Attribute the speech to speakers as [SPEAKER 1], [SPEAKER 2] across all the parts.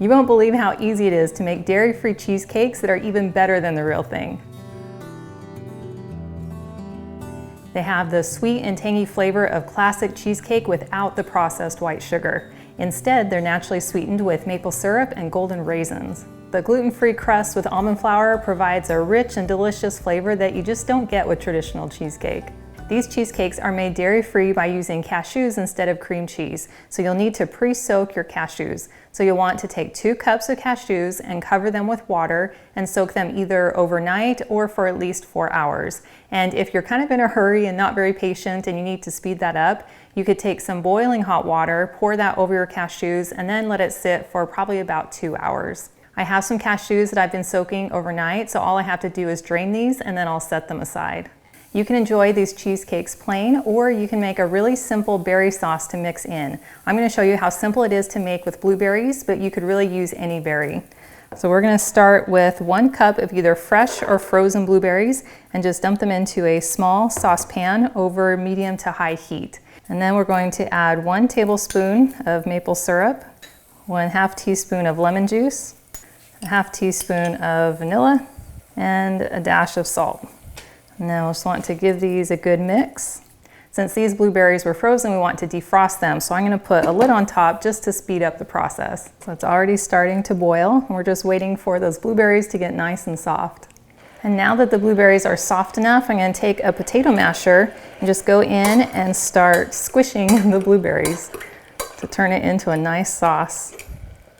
[SPEAKER 1] You won't believe how easy it is to make dairy-free cheesecakes that are even better than the real thing. They have the sweet and tangy flavor of classic cheesecake without the processed white sugar. Instead, they're naturally sweetened with maple syrup and golden raisins. The gluten-free crust with almond flour provides a rich and delicious flavor that you just don't get with traditional cheesecake. These cheesecakes are made dairy-free by using cashews instead of cream cheese, so you'll need to pre-soak your cashews. So you'll want to take 2 cups of cashews and cover them with water and soak them either overnight or for at least 4 hours. And if you're kind of in a hurry and not very patient and you need to speed that up, you could take some boiling hot water, pour that over your cashews, and then let it sit for probably about 2 hours. I have some cashews that I've been soaking overnight, so all I have to do is drain these and then I'll set them aside. You can enjoy these cheesecakes plain, or you can make a really simple berry sauce to mix in. I'm going to show you how simple it is to make with blueberries, but you could really use any berry. So we're going to start with 1 cup of either fresh or frozen blueberries and just dump them into a small saucepan over medium to high heat. And then we're going to add 1 tablespoon of maple syrup, 1/2 teaspoon of lemon juice, 1/2 teaspoon of vanilla, and a dash of salt. Now we'll just want to give these a good mix. Since these blueberries were frozen, we want to defrost them, so I'm going to put a lid on top just to speed up the process. So it's already starting to boil, and we're just waiting for those blueberries to get nice and soft. And now that the blueberries are soft enough, I'm going to take a potato masher and just go in and start squishing the blueberries to turn it into a nice sauce.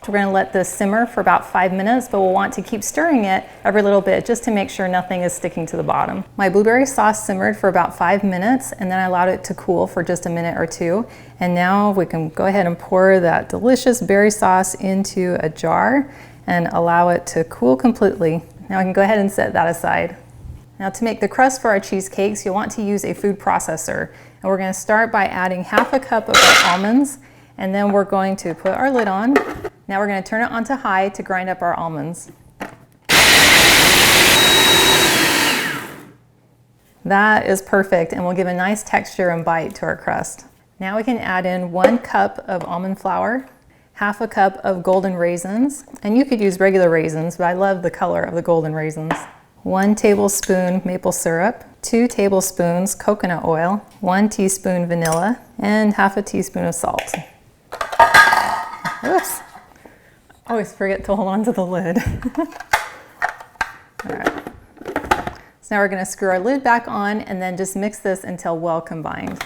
[SPEAKER 1] We're going to let this simmer for about 5 minutes, but we'll want to keep stirring it every little bit just to make sure nothing is sticking to the bottom. My blueberry sauce simmered for about 5 minutes, and then I allowed it to cool for just a minute or two. And now we can go ahead and pour that delicious berry sauce into a jar and allow it to cool completely. Now I can go ahead and set that aside. Now to make the crust for our cheesecakes, you'll want to use a food processor. And we're going to start by adding 1/2 cup of our almonds, and then we're going to put our lid on. Now we're going to turn it on to high to grind up our almonds. That is perfect, and will give a nice texture and bite to our crust. Now we can add in 1 cup of almond flour, 1/2 cup of golden raisins, and you could use regular raisins, but I love the color of the golden raisins. 1 tablespoon maple syrup, 2 tablespoons coconut oil, 1 teaspoon vanilla, and 1/2 teaspoon of salt. Oops. Always forget to hold on to the lid. All right. So now we're going to screw our lid back on and then just mix this until well combined.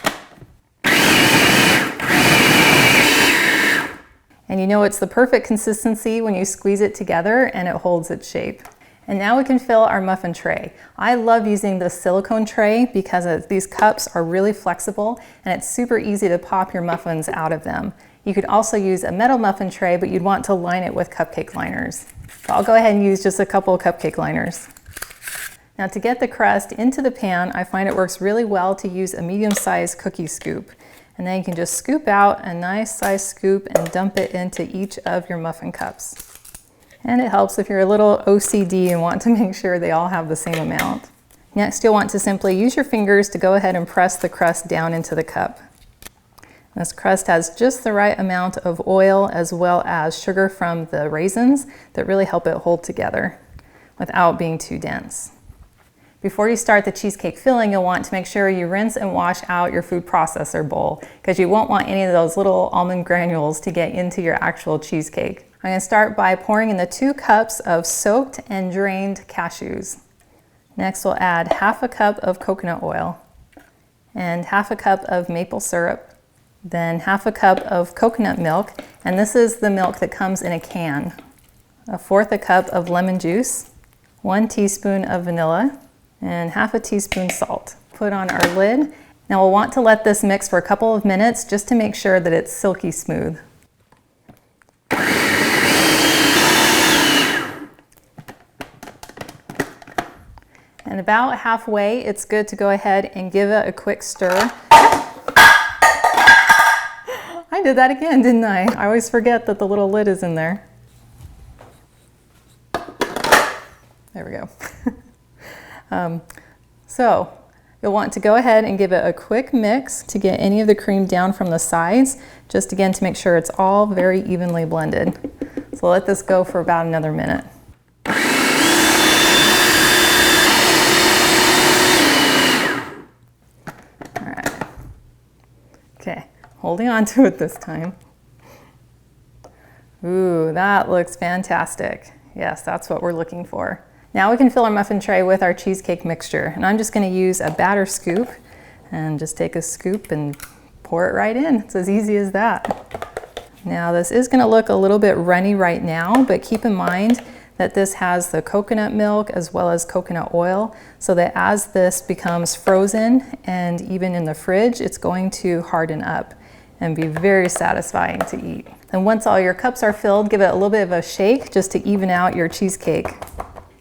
[SPEAKER 1] And you know it's the perfect consistency when you squeeze it together and it holds its shape. And now we can fill our muffin tray. I love using the silicone tray because these cups are really flexible and it's super easy to pop your muffins out of them. You could also use a metal muffin tray, but you'd want to line it with cupcake liners. So I'll go ahead and use just a couple of cupcake liners. Now to get the crust into the pan, I find it works really well to use a medium-sized cookie scoop. And then you can just scoop out a nice size scoop and dump it into each of your muffin cups. And it helps if you're a little OCD and want to make sure they all have the same amount. Next, you'll want to simply use your fingers to go ahead and press the crust down into the cup. This crust has just the right amount of oil as well as sugar from the raisins that really help it hold together without being too dense. Before you start the cheesecake filling, you'll want to make sure you rinse and wash out your food processor bowl because you won't want any of those little almond granules to get into your actual cheesecake. I'm going to start by pouring in the 2 cups of soaked and drained cashews. Next, we'll add 1/2 cup of coconut oil and 1/2 cup of maple syrup, then 1/2 cup of coconut milk, and this is the milk that comes in a can, 1/4 cup of lemon juice, 1 teaspoon of vanilla, and 1/2 teaspoon salt. Put on our lid. Now we'll want to let this mix for a couple of minutes just to make sure that it's silky smooth. And about halfway, it's good to go ahead and give it a quick stir. I did that again, didn't I? I always forget that the little lid is in there. There we go. So you'll want to go ahead and give it a quick mix to get any of the cream down from the sides, just again to make sure it's all very evenly blended. So let this go for about another minute. All right. Okay, holding on to it this time. Ooh, that looks fantastic. Yes, that's what we're looking for. Now we can fill our muffin tray with our cheesecake mixture. And I'm just going to use a batter scoop and just take a scoop and pour it right in. It's as easy as that. Now this is going to look a little bit runny right now, but keep in mind that this has the coconut milk as well as coconut oil, so that as this becomes frozen and even in the fridge, it's going to harden up and be very satisfying to eat. And once all your cups are filled, give it a little bit of a shake just to even out your cheesecake.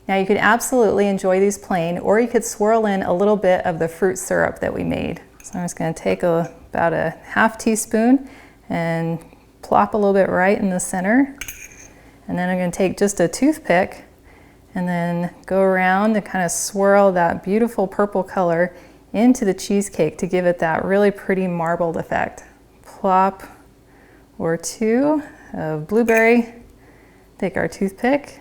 [SPEAKER 1] Now you could absolutely enjoy these plain, or you could swirl in a little bit of the fruit syrup that we made. So I'm just going to take about a half teaspoon and plop a little bit right in the center. And then I'm going to take just a toothpick and then go around and kind of swirl that beautiful purple color into the cheesecake to give it that really pretty marbled effect. Plop or two of blueberry, take our toothpick,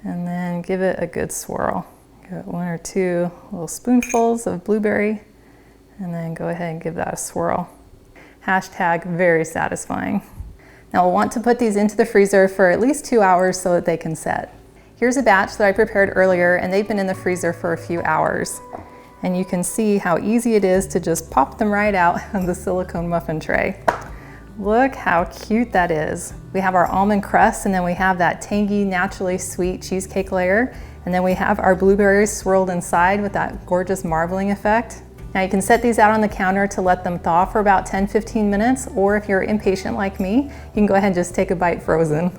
[SPEAKER 1] and then give it a good swirl. Got one or two little spoonfuls of blueberry, and then go ahead and give that a swirl. Hashtag very satisfying. Now we'll want to put these into the freezer for at least 2 hours so that they can set. Here's a batch that I prepared earlier, and they've been in the freezer for a few hours. And you can see how easy it is to just pop them right out of the silicone muffin tray. Look how cute that is. We have our almond crust, and then we have that tangy, naturally sweet cheesecake layer. And then we have our blueberries swirled inside with that gorgeous marbling effect. Now you can set these out on the counter to let them thaw for about 10-15 minutes, or if you're impatient like me, you can go ahead and just take a bite frozen.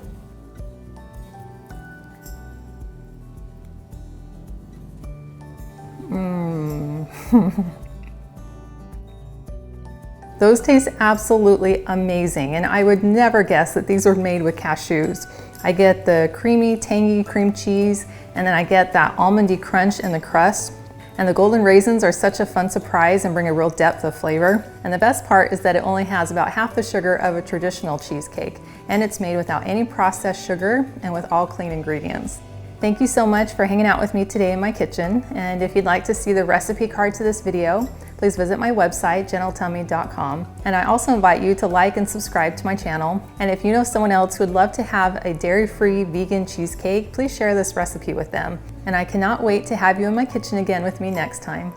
[SPEAKER 1] Those taste absolutely amazing, and I would never guess that these were made with cashews. I get the creamy, tangy cream cheese, and then I get that almondy crunch in the crust. And the golden raisins are such a fun surprise and bring a real depth of flavor. And the best part is that it only has about half the sugar of a traditional cheesecake, and it's made without any processed sugar and with all clean ingredients. Thank you so much for hanging out with me today in my kitchen. And if you'd like to see the recipe card to this video, please visit my website, gentletummy.com. And I also invite you to like and subscribe to my channel. And if you know someone else who would love to have a dairy-free vegan cheesecake, please share this recipe with them. And I cannot wait to have you in my kitchen again with me next time.